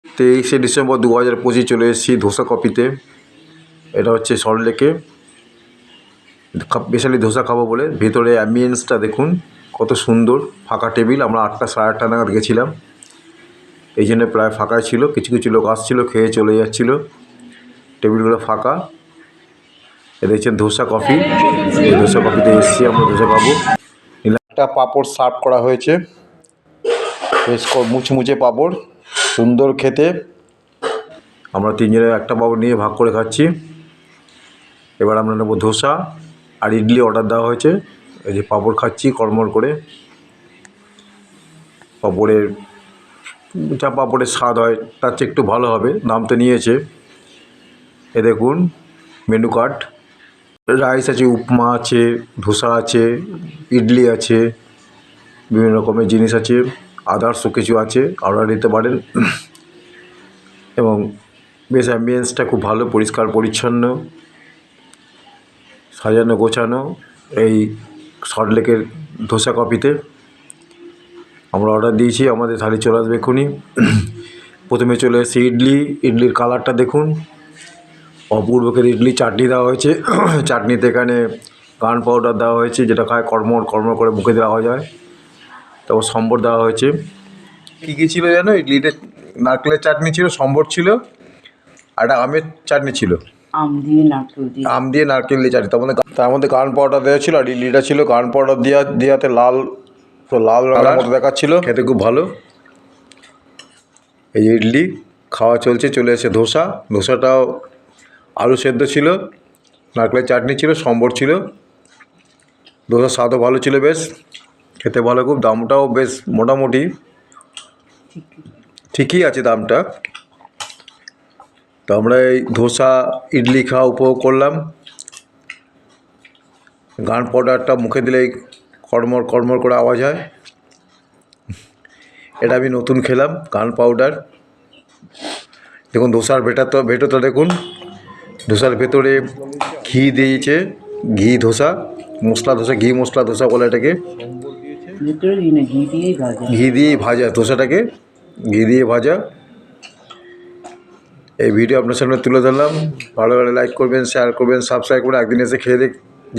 23শে December 2025 চলে এসেছি ধোসা কপিতে। এটা হচ্ছে সল্টলেকে, স্পেশালি ধোসা খাবো বলে। ভেতরে অ্যাম্বিয়েন্সটা দেখুন কত সুন্দর, ফাঁকা টেবিল। আমরা 8টা সাড়ে 8টা নাগাদ গেছিলাম, এই জন্য প্রায় ফাঁকাই ছিল। কিছু কিছু লোক আসছিলো, খেয়ে চলে যাচ্ছিল, টেবিলগুলো ফাঁকা। এ দেখছেন ধোসা কফি। এই ধোসা কফিতে এসেছি আমরা ধোসা খাবো। একটা পাঁপড় সার্ভ করা হয়েছে, বেশ মুচমুচে পাঁপড়, সুন্দর খেতে। আমরা তিনজনে একটা পাঁপড় নিয়ে ভাগ করে খাচ্ছি। এবার আমরা নেবো ধোসা আর ইডলি অর্ডার দেওয়া হয়েছে। এই যে পাঁপড় খাচ্ছি কড়মড় করে। পাঁপড়ের যা পাঁপড়ের স্বাদ হয় তার চেয়ে একটু ভালো হবে, দাম তো নিয়েছে। এ দেখুন মেনু কার্ড, রাইস আছে, উপমা আছে, ধোসা আছে, ইডলি আছে, বিভিন্ন রকমের জিনিস আছে, আদার্সও কিছু আছে, অর্ডার দিতে পারেন। এবং বেশ অ্যাম্বিয়েন্সটা খুব ভালো, পরিষ্কার পরিচ্ছন্ন, সাজানো গোছানো এই সল্টলেকের ধোসা কফিতে। আমরা অর্ডার দিয়েছি, আমাদের থালি চলে আসবে এক্ষুনি। প্রথমে চলে এসেছে ইডলি। ইডলির কালারটা দেখুন, অপূর্বকের ইডলি। চাটনি দেওয়া হয়েছে, চাটনিতে এখানে গান পাউডার দেওয়া হয়েছে, যেটা খায় কড়মড় কড়মড় করে মুখে দেওয়া যায়। তারপর সম্বর দেওয়া হয়েছে। কী কী ছিল জানো? ইডলিতে নারকেলের চাটনি ছিল, সম্বর ছিল, আর একটা আমের চাটনি ছিল, আম দিয়ে নারকেল দিয়ে চাটনি। তার মধ্যে গান পাউডার দেওয়া ছিল। আর ইডলিটা ছিল গান পাউডার দেওয়াতে লাল রঙের মতো দেখাচ্ছিল, খেতে খুব ভালো। এই যে ইডলি খাওয়া চলছে। চলে এসে ধোসা। ধোসাটাও আলু সেদ্ধ ছিল, নারকেলের চাটনি ছিল, সম্বর ছিল। ধোসার স্বাদও ভালো ছিল, বেশ খেতে ভালো খুব। দামটাও বেশ মোটামুটি ঠিকই আছে দামটা। তো আমরা এই ধোসা ইডলি খাওয়া উপভোগ করলাম। গান পাউডারটা মুখে দিলেই কড়মড় কড়মড় করে আওয়াজ হয়, এটা আমি নতুন খেলাম, গান পাউডার। দেখুন ধোসার ভেতরটা দেখুন, ধোসার ভেতরে ঘি দিয়েছে, ঘি ধোসা, মশলা ধোসা, ঘি মশলা ধোসা বলে এটাকে। ঘি দিয়েই ভাজা ধোসাটাকে, ঘি দিয়ে ভাজা। এই ভিডিও আপনার সামনে তুলে ধরলাম। ভালো ভালো লাইক করবেন, শেয়ার করবেন, সাবস্ক্রাইব করে একদিন এসে খেয়ে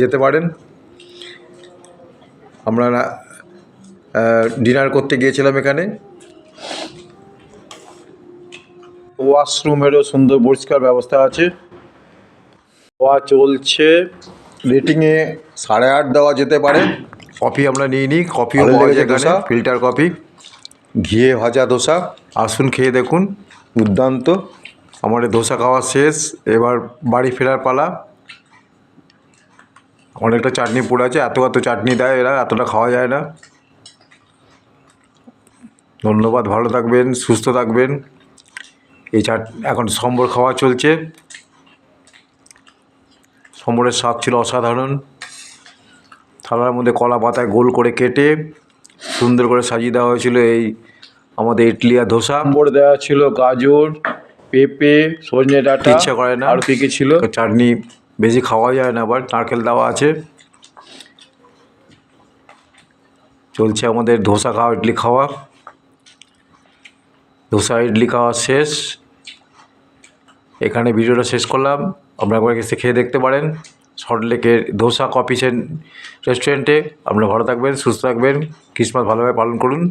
যেতে পারেন। আমরা ডিনার করতে গিয়েছিলাম এখানে। ওয়াশরুমেরও সুন্দর পরিষ্কার ব্যবস্থা আছে। খাওয়া চলছে, রেটিংয়ে 8.5 দেওয়া যেতে পারে। কফি আমরা নিই, কফিও পাওয়া যায় এখানে, ফিল্টার কফি, ঘিয়ে ভাজা ধোসা। আসুন খেয়ে দেখুন, দুর্দান্ত। আমাদের ধোসা খাওয়া শেষ, এবার বাড়ি ফেরার পালা। অনেকটা চাটনি পড়ে আছে, এত চাটনি দেয় এরা, এতটা খাওয়া যায় না। ধন্যবাদ, ভালো থাকবেন, সুস্থ থাকবেন। এখন সম্বর খাওয়া চলছে। সম্বরের স্বাদ ছিল অসাধারণ। থালার মধ্যে কলা পাতায় গোল করে কেটে সুন্দর করে সাজিয়ে দেওয়া হয়েছিল এই আমাদের ইডলি আর ধোসা। সম্বর দেওয়া ছিল গাজর, পেঁপে, সজনে ডাঁটা, ইচ্ছা করে না, আর কী ছিল। চাটনি বেশি খাওয়া যায় না, আবার নারকেল দেওয়া আছে। চলছে আমাদের ধোসা খাওয়া, ইডলি খাওয়া। ধোসা ইডলি খাওয়া শেষ, এখানে ভিডিওটা শেষ করলাম। আপনারা একবার এসে খেয়ে দেখতে পারেন সল্টলেকের ধোসা কফি রেস্টুরেন্টে। আপনারা ভালো থাকবেন, সুস্থ থাকবেন, ক্রিসমাস ভালোভাবে পালন করুন।